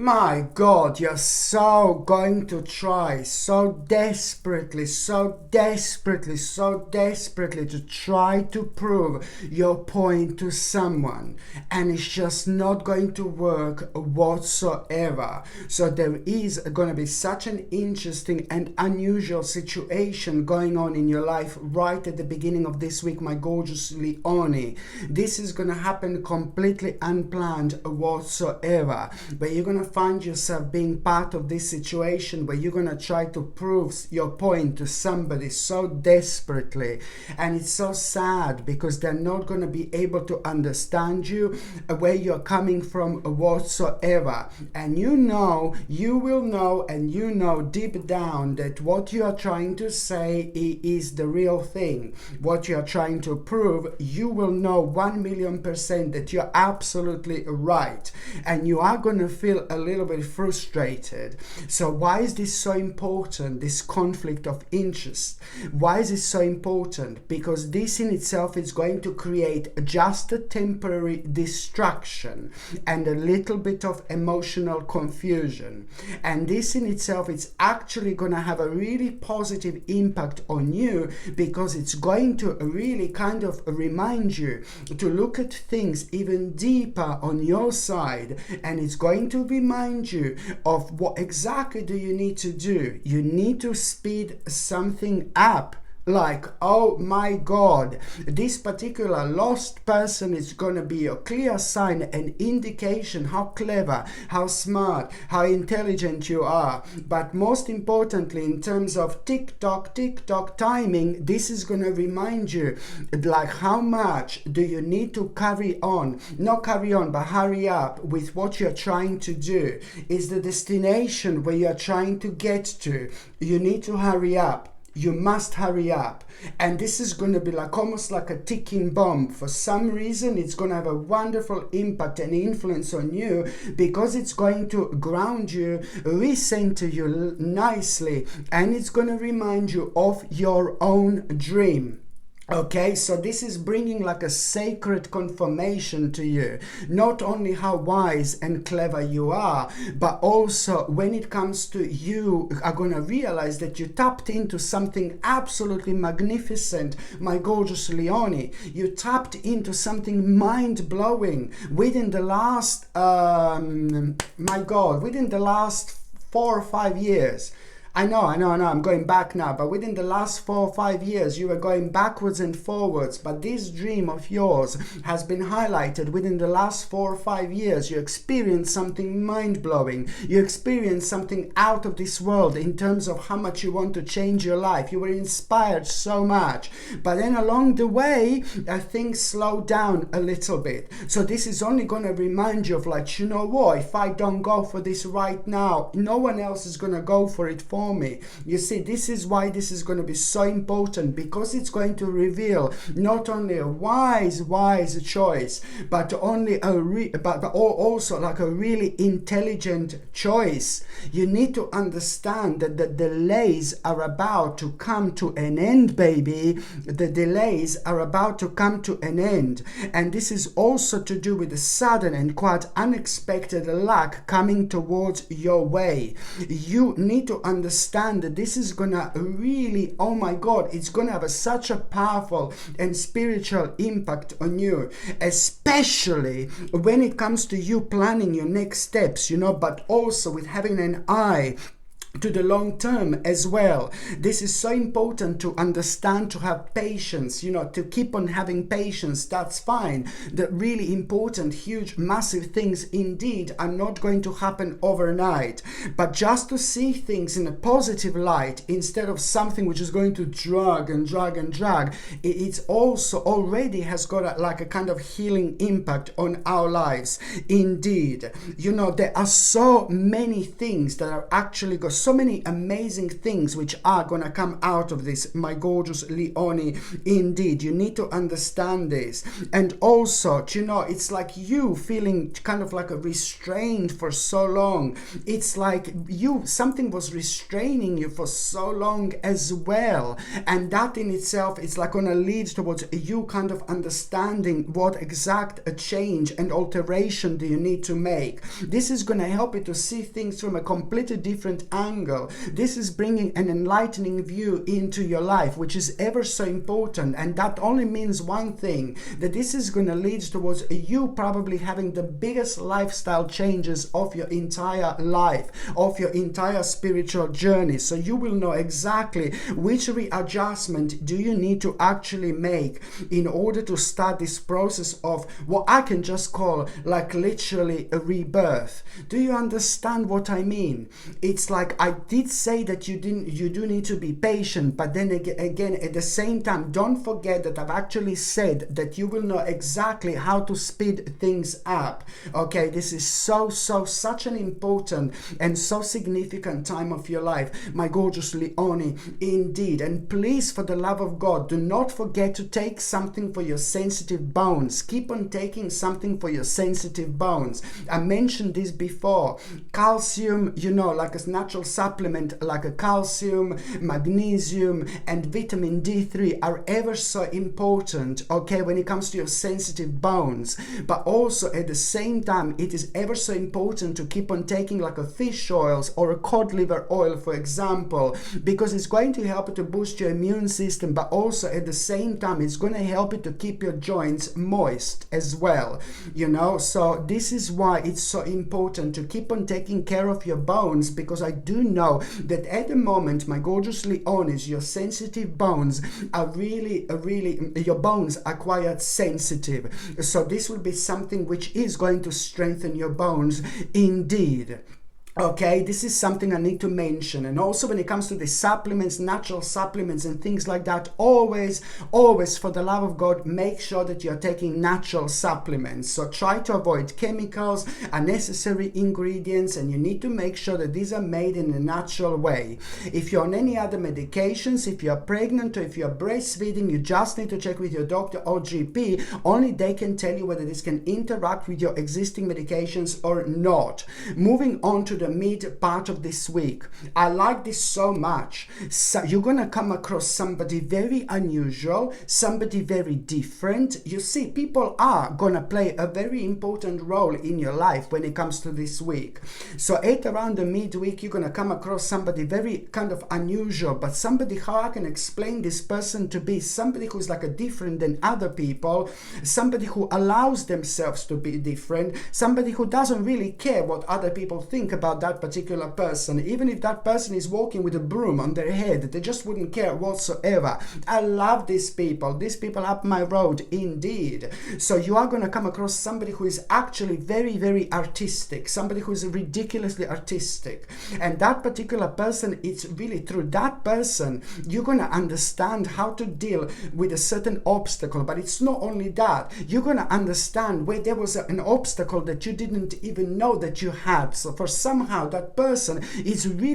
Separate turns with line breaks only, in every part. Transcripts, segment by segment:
My God, you're so going to try so desperately, so desperately, so desperately to try to prove your point to someone, and it's just not going to work whatsoever. So there is going to be such an interesting and unusual situation going on in your life right at the beginning of this week, my gorgeous Leonie. This is going to happen completely unplanned whatsoever, but you're going to find yourself being part of this situation where you're going to try to prove your point to somebody so desperately, and it's so sad because they're not going to be able to understand you, where you're coming from whatsoever. And you will know, and you know deep down that what you are trying to say is the real thing. What you are trying to prove, you will know 1,000,000% that you're absolutely right, and you are going to feel a little bit frustrated. So why is this so important, this conflict of interest? Why is it so important? Because this in itself is going to create just a temporary distraction and a little bit of emotional confusion. And this in itself is actually going to have a really positive impact on you, because it's going to really kind of remind you to look at things even deeper on your side, and it's going to remind you of what exactly do you need to do. You need to speed something up. Like, oh my God, this particular lost person is going to be a clear sign and indication how clever, how smart, how intelligent you are. But most importantly, in terms of tick tock timing, this is going to remind you, like, how much do you need to not carry on, but hurry up with what you're trying to do. Is the destination where you're trying to get to. You need to hurry up. You must hurry up. And this is going to be like almost like a ticking bomb. For some reason, it's going to have a wonderful impact and influence on you, because it's going to ground you, recenter you nicely, and it's going to remind you of your own dream. Okay, so this is bringing like a sacred confirmation to you, not only how wise and clever you are, but also when it comes to you are going to realize that you tapped into something absolutely magnificent, my gorgeous Leonie. You tapped into something mind-blowing within the last, within the last 4 or 5 years. I know, I'm going back now, but within the last 4 or 5 years, you were going backwards and forwards, but this dream of yours has been highlighted within the last 4 or 5 years. You experienced something mind-blowing. You experienced something out of this world in terms of how much you want to change your life. You were inspired so much, but then along the way, things slowed down a little bit. So this is only going to remind you of, like, you know what, if I don't go for this right now, no one else is going to go for it for me. You see, this is why this is going to be so important, because it's going to reveal not only a wise choice, but also like a really intelligent choice. You need to understand that the delays are about to come to an end, baby. The delays are about to come to an end, and this is also to do with the sudden and quite unexpected luck coming towards your way. You need to understand that this is gonna really, oh my God, it's gonna have such a powerful and spiritual impact on you, especially when it comes to you planning your next steps, but also with having an eye to the long term as well. This is so important to understand, to have patience, to keep on having patience. That's fine. The really important, huge, massive things indeed are not going to happen overnight, but just to see things in a positive light instead of something which is going to drag, it's also already has got like a kind of healing impact on our lives. Indeed, there are so many things that are actually so so many amazing things which are gonna come out of this, my gorgeous Leonie. Indeed, you need to understand this. And also, you know, it's like you feeling kind of like a restrained for so long. It's like something was restraining you for so long as well, and that in itself is like gonna lead towards you kind of understanding what exact a change and alteration do you need to make. This is gonna help you to see things from a completely different angle. This is bringing an enlightening view into your life, which is ever so important, and that only means one thing, that this is gonna lead towards you probably having the biggest lifestyle changes of your entire life, of your entire spiritual journey. So you will know exactly which readjustment do you need to actually make in order to start this process of what I can just call like literally a rebirth. Do you understand what I mean? It's like I did say that you do need to be patient, but then again at the same time, don't forget that I've actually said that you will know exactly how to speed things up. Okay, this is such an important and so significant time of your life, my gorgeous Leonie, indeed. And please, for the love of God, do not forget to take something for your sensitive bones. Keep on taking something for your sensitive bones. I mentioned this before. Calcium, you know, like a natural supplement, like a calcium, magnesium, and vitamin D3 are ever so important, okay, when it comes to your sensitive bones. But also at the same time, it is ever so important to keep on taking like a fish oils or a cod liver oil, for example, because it's going to help you to boost your immune system, but also at the same time it's going to help you to keep your joints moist as well, you know. So this is why it's so important to keep on taking care of your bones, because I do know that at the moment, my gorgeous Leonis, your sensitive bones are really your bones are quite sensitive. So this will be something which is going to strengthen your bones indeed. Okay, this is something I need to mention. And also when it comes to the supplements, natural supplements and things like that, always, for the love of God, make sure that you're taking natural supplements. So try to avoid chemicals, unnecessary ingredients, and you need to make sure that these are made in a natural way. If you're on any other medications, if you're pregnant or if you're breastfeeding, you just need to check with your doctor or GP. Only they can tell you whether this can interact with your existing medications or not. Moving on to the mid part of this week, I like this so much. So you're gonna come across somebody very unusual, somebody very different. You see, people are gonna play a very important role in your life when it comes to this week. So at around the midweek, you're gonna come across somebody very kind of unusual, but somebody, how I can explain this person to be somebody who's like a different than other people, somebody who allows themselves to be different, somebody who doesn't really care what other people think about that particular person. Even if that person is walking with a broom on their head, they just wouldn't care whatsoever. I love these people up my road indeed. So you are going to come across somebody who is actually very artistic, somebody who is ridiculously artistic, and that particular person, it's really through that person you're going to understand how to deal with a certain obstacle. But it's not only that, you're going to understand where there was an obstacle that you didn't even know that you had. So for somehow that person is really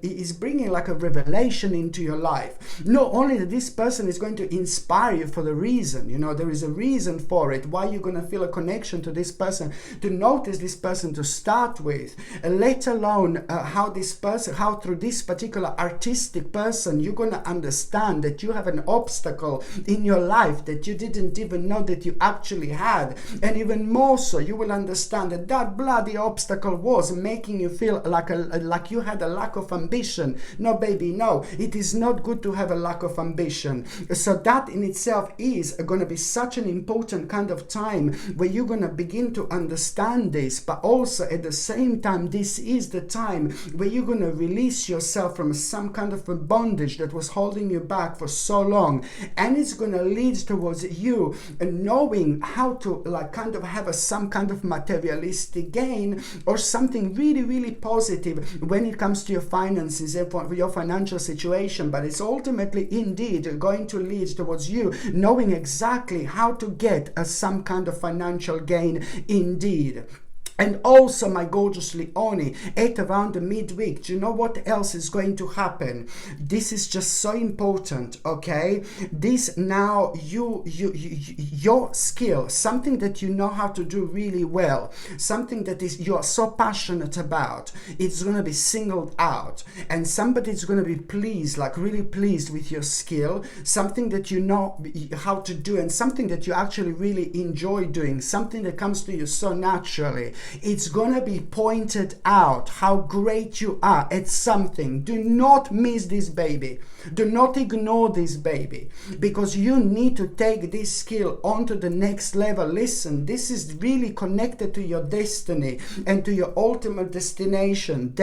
is bringing like a revelation into your life. Not only that this person is going to inspire you for the reason, you know, there is a reason for it, why you're going to feel a connection to this person, to notice this person to start with, let alone how through this particular artistic person, you're going to understand that you have an obstacle in your life that you didn't even know that you actually had. And even more so, you will understand that that bloody obstacle was making you feel like you had a lack of ambition. No, baby, no, it is not good to have a lack of ambition. So that in itself is going to be such an important kind of time where you're going to begin to understand this. But also at the same time, this is the time where you're going to release yourself from some kind of a bondage that was holding you back for so long, and it's going to lead towards you knowing how to like kind of have some kind of materialistic gain or something really positive when it comes to your finances and for your financial situation. But it's ultimately indeed going to lead towards you knowing exactly how to get some kind of financial gain indeed. And also, my gorgeous Leone, at around the midweek, do you know what else is going to happen? This is just so important, okay? This now, your skill, something that you know how to do really well, something that is you are so passionate about, it's going to be singled out. And somebody's going to be pleased, like really pleased with your skill, something that you know how to do, and something that you actually really enjoy doing, something that comes to you so naturally. It's gonna be pointed out how great you are at something. Do not miss this baby. Do not ignore this baby, because you need to take this skill onto the next level. Listen, this is really connected to your destiny and to your ultimate destination.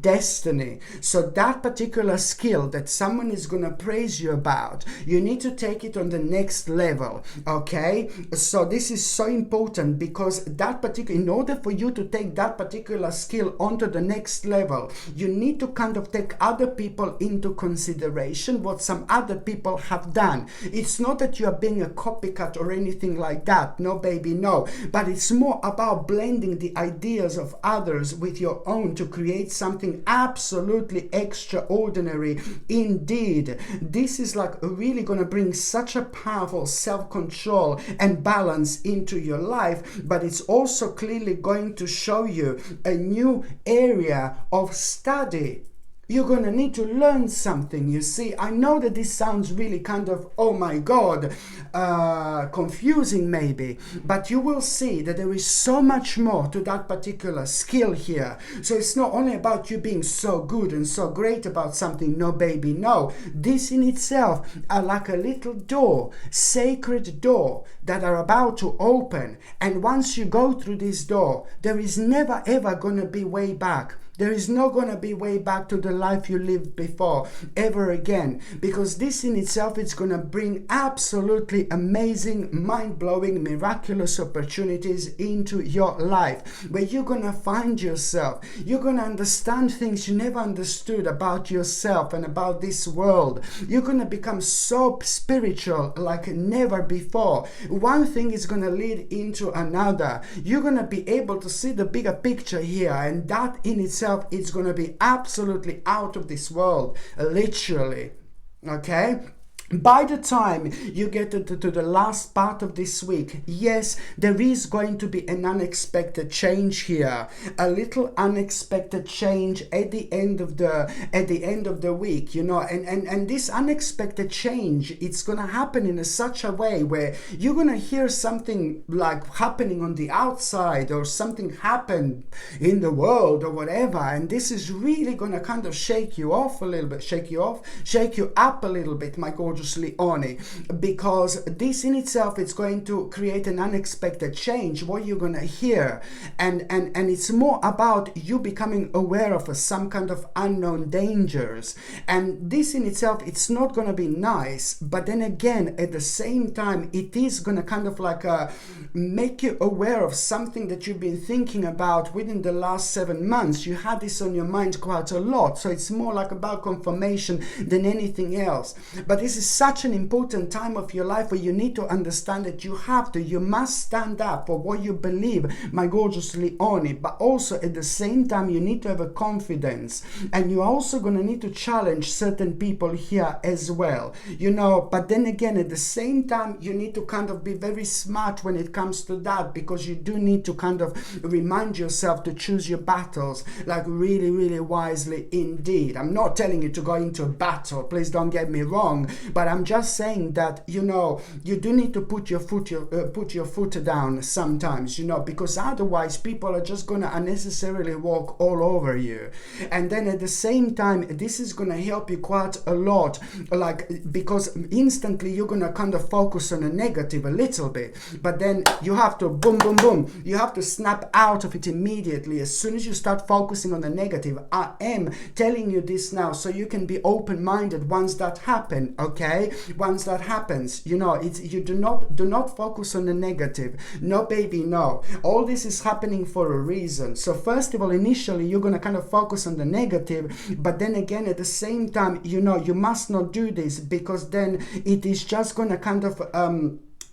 Destiny. So that particular skill that someone is gonna praise you about, you need to take it on the next level, okay? So this is so important, because that particular, in order for you to take that particular skill onto the next level, you need to kind of take other people into consideration, what some other people have done. It's not that you are being a copycat or anything like that, no baby, no, but it's more about blending the ideas of others with your own to create something absolutely extraordinary indeed. This is like really going to bring such a powerful self-control and balance into your life, but it's also clearly going to show you a new area of study. You're going to need to learn something, you see. I know that this sounds really kind of, oh my God, confusing maybe, but you will see that there is so much more to that particular skill here. So it's not only about you being so good and so great about something, no baby, no. This in itself are like a little door, sacred door that are about to open. And once you go through this door, there is never ever going to be way back. There is not going to be way back to the life you lived before ever again, because this in itself is going to bring absolutely amazing, mind-blowing, miraculous opportunities into your life, where you're going to find yourself. You're going to understand things you never understood about yourself and about this world. You're going to become so spiritual like never before. One thing is going to lead into another. You're going to be able to see the bigger picture here, and that in itself, it's going to be absolutely out of this world, literally, okay? By the time you get to the last part of this week, yes, there is going to be an unexpected change here, a little unexpected change at the end of the week, you know, and this unexpected change, it's going to happen in such a way where you're going to hear something like happening on the outside, or something happened in the world or whatever, and this is really going to kind of shake you off a little bit, shake you up a little bit, my gorgeous Leone, because this in itself is going to create an unexpected change, what you're going to hear, and it's more about you becoming aware of some kind of unknown dangers, and this in itself, it's not going to be nice, but then again, at the same time, it is going to kind of like make you aware of something that you've been thinking about within the last 7 months. You had this on your mind quite a lot, so it's more like about confirmation than anything else. But this is such an important time of your life where you need to understand that you must stand up for what you believe, my gorgeous Leone, but also at the same time you need to have a confidence, and you're also going to need to challenge certain people here as well, you know. But then again, at the same time, you need to kind of be very smart when it comes to that, because you do need to kind of remind yourself to choose your battles like really, really wisely indeed. I'm not telling you to go into a battle, please don't get me wrong, but I'm just saying that, you know, you do need to put your foot down sometimes, you know, because otherwise people are just going to unnecessarily walk all over you. And then at the same time, this is going to help you quite a lot, like, because instantly you're going to kind of focus on a negative a little bit, but then you have to boom, you have to snap out of it immediately as soon as you start focusing on the negative. I am telling you this now so you can be open-minded once that happens, okay? Once that happens, you know, it's, you do not focus on the negative. No baby, no. All this is happening for a reason. So first of all, initially you're going to kind of focus on the negative, but then again at the same time, you know, you must not do this, because then it is just going to kind of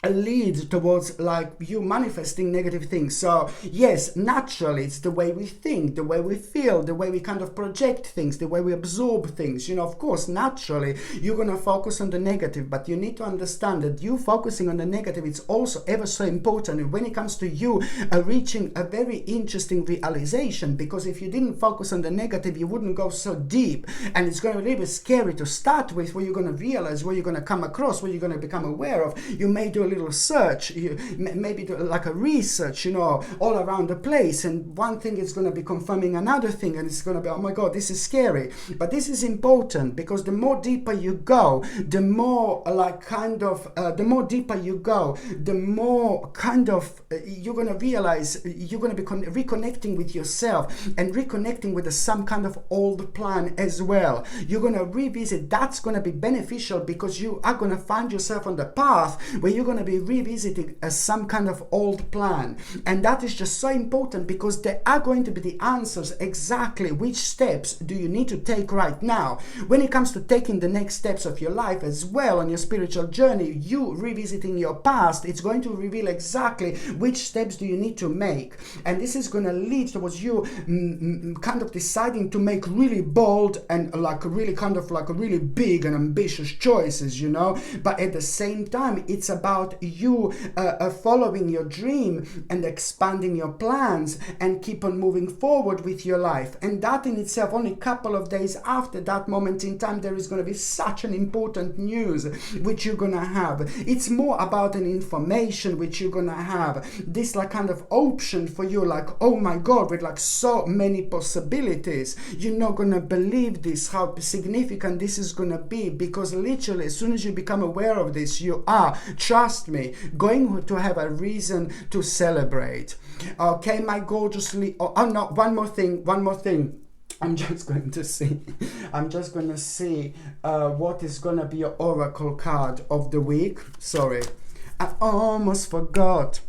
lead towards like you manifesting negative things. So yes, naturally it's the way we think, the way we feel, the way we kind of project things, the way we absorb things. You know, of course, naturally you're going to focus on the negative, but you need to understand that you focusing on the negative, it's also ever so important when it comes to you reaching a very interesting realization, because if you didn't focus on the negative, you wouldn't go so deep, and it's going to be really scary to start with, where you're going to realize, where you're going to come across, where you're going to become aware of. You may do a little search, you maybe do like a research, you know, all around the place, and one thing is going to be confirming another thing, and it's going to be, oh my god, this is scary. But this is important, because the more deeper you go, the more like kind of the more deeper you go, the more kind of you're going to realize you're going to be reconnecting with yourself and reconnecting with some kind of old plan as well. You're going to revisit. That's going to be beneficial, because you are going to find yourself on the path where you're going to be revisiting some kind of old plan. And that is just so important, because there are going to be the answers exactly which steps do you need to take right now. When it comes to taking the next steps of your life as well on your spiritual journey, you revisiting your past, it's going to reveal exactly which steps do you need to make. And this is going to lead towards you kind of deciding to make really bold and like really kind of like really big and ambitious choices, you know. But at the same time, it's about you following your dream and expanding your plans and keep on moving forward with your life. And that in itself, only a couple of days after that moment in time, there is going to be such an important news which you're going to have. It's more about an information which you're going to have. This like kind of option for you, like, oh my god, with like so many possibilities. You're not going to believe this, how significant this is going to be, because literally as soon as you become aware of this, you are, trust me, going to have a reason to celebrate. Okay, my gorgeously, oh no, one more thing. I'm just going to see what is going to be your oracle card of the week. Sorry, I almost forgot.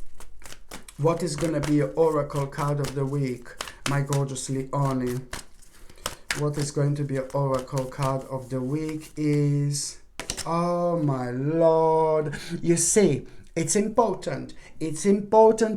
What is going to be your oracle card of the week, my gorgeous Leonie? What is going to be your oracle card of the week is, oh my lord, you see, it's important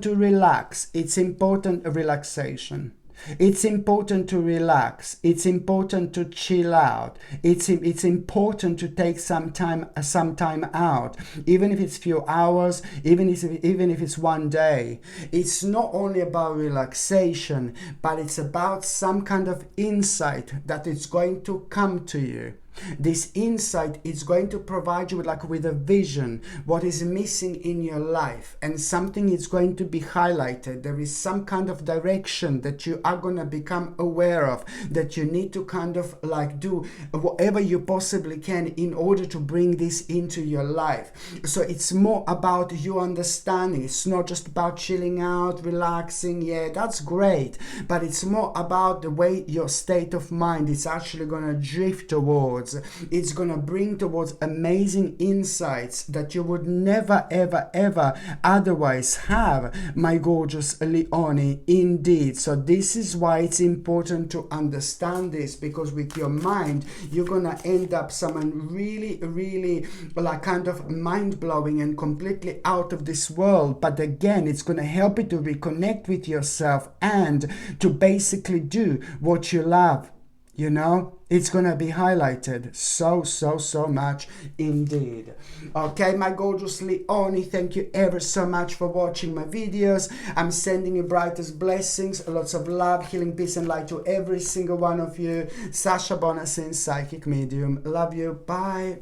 to relax. It's important relaxation. It's important to relax. It's important to chill out. It's important to take some time out, even if it's few hours, even if it's one day. It's not only about relaxation, but it's about some kind of insight that is going to come to you. This insight is going to provide you with a vision, what is missing in your life, and something is going to be highlighted. There is some kind of direction that you are going to become aware of, that you need to kind of like do whatever you possibly can in order to bring this into your life. So it's more about you understanding. It's not just about chilling out, relaxing. Yeah, that's great, but it's more about the way your state of mind is actually going to drift towards. It's going to bring towards amazing insights that you would never ever otherwise have, my gorgeous Leonie, indeed. So this is why it's important to understand this, because with your mind you're going to end up someone really like kind of mind-blowing and completely out of this world. But again, it's going to help you to reconnect with yourself and to basically do what you love. You know, it's going to be highlighted so much indeed. Okay, my gorgeous Leonie, thank you ever so much for watching my videos. I'm sending you brightest blessings, lots of love, healing, peace and light to every single one of you. Sasha Bonasin, Psychic Medium. Love you. Bye.